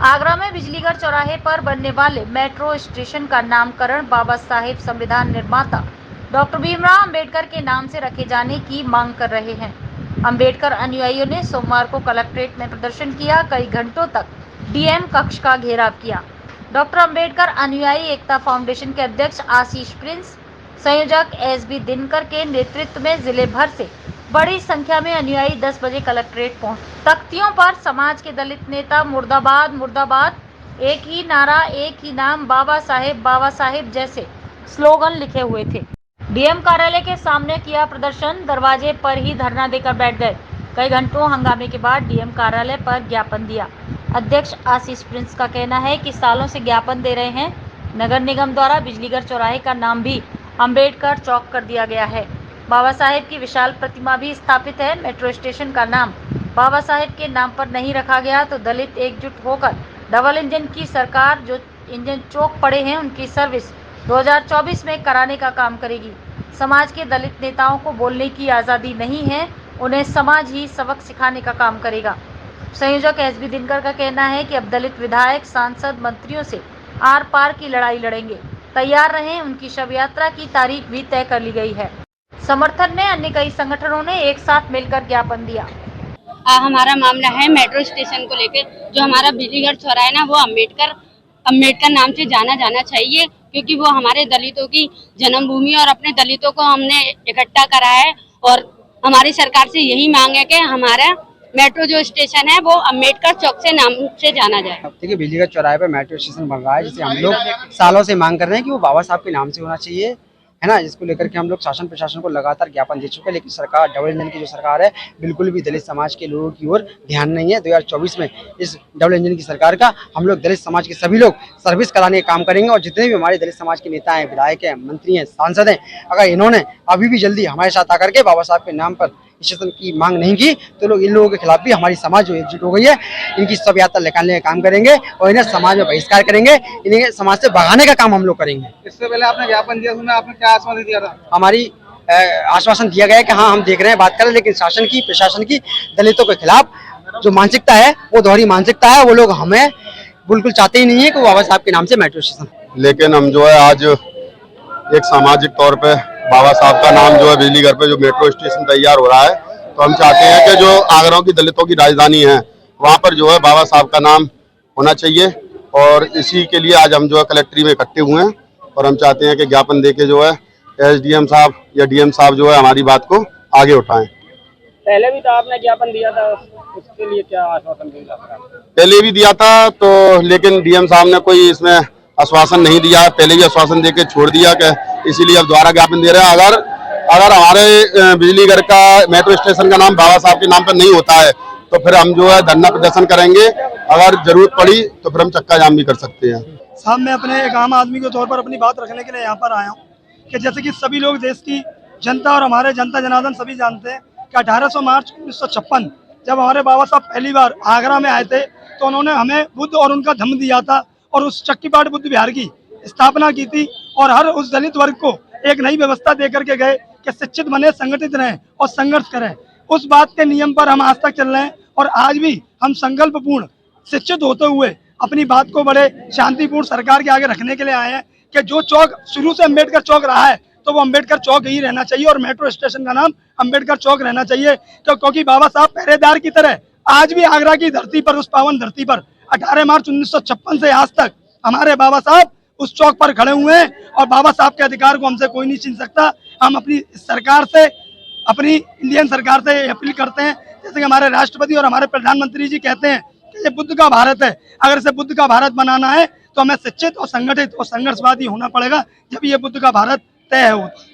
आगरा में बिजलीगढ़ चौराहे पर बनने वाले मेट्रो स्टेशन का नामकरण बाबा साहेब संविधान निर्माता डॉक्टर भीमराव अंबेडकर के नाम से रखे जाने की मांग कर रहे हैं। अंबेडकर अनुयायियों ने सोमवार को कलेक्ट्रेट में प्रदर्शन किया, कई घंटों तक डीएम कक्ष का घेराव किया। डॉक्टर अंबेडकर अनुयायी एकता फाउंडेशन के अध्यक्ष आशीष प्रिंस, संयोजक एसबी दिनकर के नेतृत्व में जिले भर से बड़ी संख्या में अनुयायी 10 बजे कलेक्ट्रेट पहुंचे। तख्तियों पर समाज के दलित नेता मुर्दाबाद मुर्दाबाद, एक ही नारा एक ही नाम, बाबा साहेब जैसे स्लोगन लिखे हुए थे। डीएम कार्यालय के सामने किया प्रदर्शन, दरवाजे पर ही धरना देकर बैठ गए। कई घंटों हंगामे के बाद डीएम कार्यालय पर ज्ञापन दिया। अध्यक्ष आशीष प्रिंस का कहना है कि सालों से ज्ञापन दे रहे हैं। नगर निगम द्वारा बिजलीगढ़ चौराहे का नाम भी अंबेडकर चौक कर दिया गया है। बाबा साहेब की विशाल प्रतिमा भी स्थापित है। मेट्रो स्टेशन का नाम बाबा साहेब के नाम पर नहीं रखा गया तो दलित एकजुट होकर डबल इंजन की सरकार, जो इंजन चौक पड़े हैं उनकी सर्विस 2024 में कराने का काम करेगी। समाज के दलित नेताओं को बोलने की आज़ादी नहीं है, उन्हें समाज ही सबक सिखाने का काम करेगा। संयोजक एसबी दिनकर का कहना है कि अब दलित विधायक, सांसद, मंत्रियों से आर पार की लड़ाई लड़ेंगे। तैयार रहें, उनकी शव यात्रा की तारीख भी तय कर ली गई है। समर्थन में अन्य कई संगठनों ने एक साथ मिलकर ज्ञापन दिया। हमारा मामला है मेट्रो स्टेशन को लेकर। जो हमारा बिजलीगढ़ चौराहा है ना, वो अम्बेडकर नाम से जाना चाहिए, क्योंकि वो हमारे दलितों की जन्मभूमि और अपने दलितों को हमने इकट्ठा करा है। और हमारी सरकार से यही मांग है कि हमारा मेट्रो जो स्टेशन है वो अम्बेडकर चौक से नाम से जाना जाए। देखिए, बिजलीगढ़ चौराहे पर मेट्रो स्टेशन बन रहा है, जिसे हम लोग सालों से मांग कर रहे हैं कि वो बाबा साहब के नाम से होना चाहिए, है ना। जिसको लेकर के हम लोग शासन प्रशासन को लगातार ज्ञापन दे चुके हैं, लेकिन सरकार, डबल इंजन की जो सरकार है, बिल्कुल भी दलित समाज के लोगों की ओर ध्यान नहीं है। 2024 में इस डबल इंजन की सरकार का हम लोग दलित समाज के सभी लोग सर्विस कराने का काम करेंगे। और जितने भी हमारे दलित समाज के नेता हैं, विधायक हैं, मंत्री हैं, सांसद हैं, अगर इन्होंने अभी भी जल्दी हमारे साथ आकर के बाबा साहब के नाम पर स्टेशन की मांग नहीं की तो लोग इन लोगों के खिलाफ भी हमारी समाज जो एकजुट हो गई है, इनकी शव यात्रा निकालने का काम करेंगे और इन्हें समाज में बहिष्कार करेंगे, इन्हें समाज से भगाने का काम हम लोग करेंगे। इससे पहले आपने ज्ञापन दिया, उसमें आपने क्या आश्वासन दिया था? हमारी आश्वासन दिया गया है कि हाँ, हम देख रहे हैं, बात कर रहे हैं, लेकिन शासन की, प्रशासन की दलितों के खिलाफ जो मानसिकता है वो दोहरी मानसिकता है। वो लोग हमें बिल्कुल चाहते ही नहीं है कि बाबा साहब के नाम से मेट्रो स्टेशन। लेकिन हम जो है आज एक सामाजिक तौर पे बाबा साहब का नाम जो है बिजलीगढ़ पे जो मेट्रो स्टेशन तैयार हो रहा है, तो हम चाहते हैं कि जो आगरा की दलितों की राजधानी है वहाँ पर जो है बाबा साहब का नाम होना चाहिए। और इसी के लिए आज हम जो है कलेक्ट्री में इकट्ठे हुए हैं और हम चाहते हैं कि ज्ञापन देके जो है एसडीएम साहब या डीएम साहब जो है हमारी बात को आगे उठाएं। पहले भी तो आपने ज्ञापन दिया था, उसके लिए क्या आश्वासन दिया था? पहले भी दिया था तो, लेकिन डीएम साहब ने कोई इसमें आश्वासन नहीं दिया। पहले भी आश्वासन देके छोड़ दिया कि इसीलिए अब दोबारा ज्ञापन दे रहे हैं। अगर हमारे बिजलीगढ़ का मेट्रो स्टेशन का नाम बाबा साहब के नाम पर नहीं होता है तो फिर हम जो है धरना प्रदर्शन करेंगे। अगर जरूरत पड़ी तो फिर हम चक्का जाम भी कर सकते हैं। साहब, मैं अपने एक आम आदमी के तौर पर अपनी बात रखने के लिए यहाँ पर आया हूँ कि जैसे कि सभी लोग, देश की जनता और हमारे जनता जनार्दन सभी जानते हैं कि 18 मार्च 1956 जब हमारे बाबा साहब पहली बार आगरा में आए थे तो उन्होंने हमें बुद्ध और उनका धम्म दिया था और उस चक्कीपाट बुद्ध विहार की स्थापना की थी और हर उस दलित वर्ग को एक नई व्यवस्था दे करके गए कि शिक्षित बने, संगठित रहें और संघर्ष करें। उस बात के नियम पर हम आज तक चल रहे हैं और आज भी हम संकल्पपूर्ण शिक्षित होते हुए अपनी बात को बड़े शांतिपूर्ण सरकार के आगे रखने के लिए आए हैं कि जो चौक शुरू से अम्बेडकर चौक रहा है तो वो अम्बेडकर चौक ही रहना चाहिए और मेट्रो स्टेशन का नाम अम्बेडकर चौक रहना चाहिए। तो क्योंकि बाबा साहब पहरेदार की तरह आज भी आगरा की धरती पर, उस पावन धरती पर 18 मार्च 1956 से आज तक हमारे बाबा साहब उस चौक पर खड़े हुए हैं और बाबा साहब के अधिकार को हमसे कोई नहीं छीन सकता। हम अपनी सरकार से, अपनी इंडियन सरकार से अपील करते हैं, जैसे कि हमारे राष्ट्रपति और हमारे प्रधानमंत्री जी कहते हैं कि ये बुद्ध का भारत है। अगर इसे बुद्ध का भारत बनाना है तो हमें शिक्षित और संगठित और संघर्षवादी होना पड़ेगा, जब ये बुद्ध का भारत तय होता है।